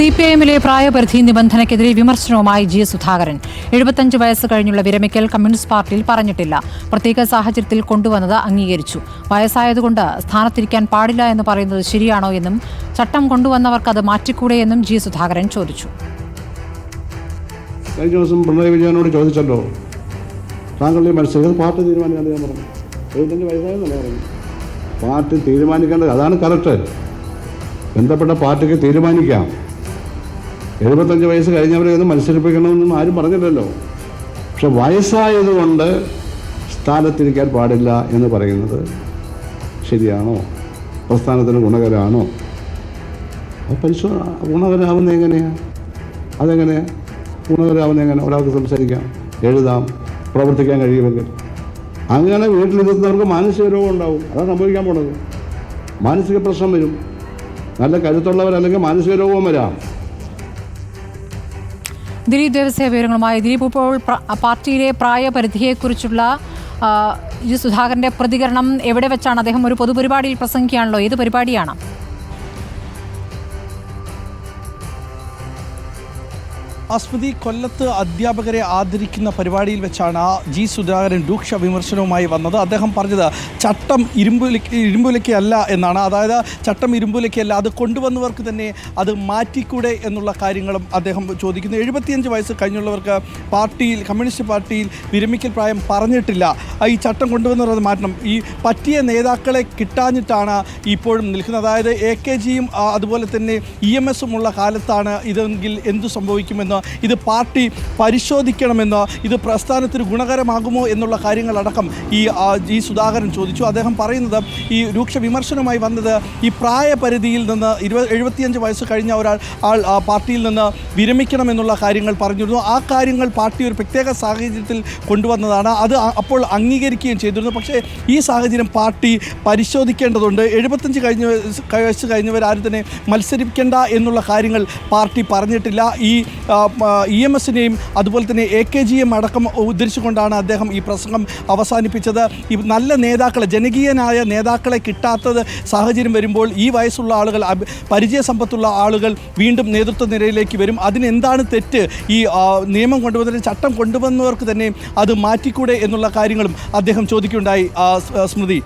സിപിഐഎമ്മിലെ പ്രായപരിധി നിബന്ധനയ്ക്കെതിരെ വിമർശനവുമായി ജി സുധാകരൻ. 75 വയസ്സ് കഴിഞ്ഞുള്ള വിരമിക്കൽ കമ്മ്യൂണിസ്റ്റ് പാർട്ടിയിൽ പറഞ്ഞിട്ടില്ല. പ്രത്യേക സാഹചര്യത്തിൽ കൊണ്ടുവന്നത് അംഗീകരിച്ചു. വയസ്സായതുകൊണ്ട് സ്ഥാനത്തിരിക്കാൻ പാടില്ല എന്ന് പറയുന്നത് ശരിയാണോ എന്നും ചട്ടം കൊണ്ടുവന്നവർക്ക് അത് മാറ്റിക്കൂടെ എന്നും ജി സുധാകരൻ ചോദിച്ചു. കഴിഞ്ഞ ദിവസം പിണറായി വിജയനോട് ചോദിച്ചല്ലോ, താങ്കളുടെ മത്സരം പാർട്ടി തീരുമാനിക്കാൻ ഞാൻ പറഞ്ഞു. 75 വയസ്സായെന്നല്ല പറഞ്ഞു. പാർട്ടി തീരുമാനിക്കേണ്ടത് അതാണ് കറക്റ്റ്. ബന്ധപ്പെട്ട പാർട്ടിക്ക് തീരുമാനിക്കാം. 75 വയസ്സ് കഴിഞ്ഞവരെ ഒന്നും മത്സരിപ്പിക്കണമെന്നും ആരും പറഞ്ഞില്ലല്ലോ. പക്ഷെ വയസ്സായതുകൊണ്ട് സ്ഥാനത്തിരിക്കാൻ പാടില്ല എന്ന് പറയുന്നത് ശരിയാണോ? പ്രസ്ഥാനത്തിന് ഗുണകരമാണോ? ഗുണകരമാവുന്നത് എങ്ങനെയാണ്? അതെങ്ങനെയാണ് ഗുണകരമാവുന്നത്? എങ്ങനെ ഒരാൾക്ക് സംസാരിക്കാം, എഴുതാം, പ്രവർത്തിക്കാൻ കഴിയുമെങ്കിൽ? അങ്ങനെ വീട്ടിലിരുന്നവർക്ക് മാനസിക രോഗം ഉണ്ടാവും. അതാണ് സംഭവിക്കാൻ പോണത്. മാനസിക പ്രശ്നം വരും. നല്ല കരുത്തുള്ളവരല്ലെങ്കിൽ മാനസിക രോഗവും വരാം. ദിലീപ് ദേവസ്യ വിവരങ്ങളുമായി. ദിലീപ്, ഇപ്പോൾ പാർട്ടിയിലെ പ്രായപരിധിയെക്കുറിച്ചുള്ള ജി സുധാകരന്റെ പ്രതികരണം എവിടെ വെച്ചാണ്? അദ്ദേഹം ഒരു പൊതുപരിപാടിയിൽ പ്രസംഗിക്കുകയാണല്ലോ. ഏത് പരിപാടിയാണ്? സ്മൃതി, കൊല്ലത്ത് അധ്യാപകരെ ആദരിക്കുന്ന പരിപാടിയിൽ വെച്ചാണ് ജി സുധാകരൻ രൂക്ഷ വിമർശനവുമായി വന്നത്. അദ്ദേഹം പറഞ്ഞത് ചട്ടം ഇരുമ്പുലയ്ക്കല്ല എന്നാണ്. അതായത് ചട്ടം ഇരുമ്പുലയ്ക്കല്ല, അത് കൊണ്ടുവന്നവർക്ക് തന്നെ അത് മാറ്റിക്കൂടെ എന്നുള്ള കാര്യങ്ങളും അദ്ദേഹം ചോദിക്കുന്നു. 75 വയസ്സ് കഴിഞ്ഞുള്ളവർക്ക് പാർട്ടിയിൽ, കമ്മ്യൂണിസ്റ്റ് പാർട്ടിയിൽ വിരമിക്കൽ പ്രായം പറഞ്ഞിട്ടില്ല. ഈ ചട്ടം കൊണ്ടുവന്നവർ അത് മാറ്റണം. ഈ പറ്റിയ നേതാക്കളെ കിട്ടാഞ്ഞിട്ടാണ് ഇപ്പോഴും നിൽക്കുന്നത്. അതായത് AKGയും അതുപോലെ തന്നെ EMS ഉള്ള കാലത്താണ് ഇതെങ്കിൽ എന്തു സംഭവിക്കുമെന്ന്, ഇത് പാർട്ടി പരിശോധിക്കണമെന്ന്, ഇത് പ്രസ്ഥാനത്തിന് ഗുണകരമാകുമോ എന്നുള്ള കാര്യങ്ങളടക്കം ഈ സുധാകരൻ ചോദിച്ചു. അദ്ദേഹം പറയുന്നത്, ഈ രൂക്ഷ വിമർശനവുമായി വന്നത് ഈ പ്രായപരിധിയിൽ നിന്ന് 75 വയസ്സ് കഴിഞ്ഞ ഒരാൾ പാർട്ടിയിൽ നിന്ന് വിരമിക്കണമെന്നുള്ള കാര്യങ്ങൾ പറഞ്ഞിരുന്നു. ആ കാര്യങ്ങൾ പാർട്ടി ഒരു പ്രത്യേക സാഹചര്യത്തിൽ കൊണ്ടുവന്നതാണ്. അത് അപ്പോൾ അംഗീകരിക്കുകയും ചെയ്തിരുന്നു. പക്ഷേ ഈ സാഹചര്യം പാർട്ടി പരിശോധിക്കേണ്ടതുണ്ട്. 75 വയസ്സ് കഴിഞ്ഞവരാരും തന്നെ മത്സരിക്കേണ്ട എന്നുള്ള കാര്യങ്ങൾ പാർട്ടി പറഞ്ഞിട്ടില്ല. ഈ EMSനെയും അതുപോലെ തന്നെ AKGയും അടക്കം ഉദ്ധരിച്ചുകൊണ്ടാണ് അദ്ദേഹം ഈ പ്രസംഗം അവസാനിപ്പിച്ചത്. ഈ നല്ല നേതാക്കളെ, ജനകീയനായ നേതാക്കളെ കിട്ടാത്തത് സാഹചര്യം വരുമ്പോൾ ഈ വയസ്സുള്ള ആളുകൾ, പരിചയസമ്പത്തുള്ള ആളുകൾ വീണ്ടും നേതൃത്വ നിരയിലേക്ക് വരും. അതിനെന്താണ് തെറ്റ്? ഈ നിയമം കൊണ്ടുവന്നതിന്, ചട്ടം കൊണ്ടുവന്നവർക്ക് തന്നെ അത് മാറ്റിക്കൂടെ എന്നുള്ള കാര്യങ്ങളും അദ്ദേഹം ചോദിക്കുകയുണ്ടായി. സ്മൃതി.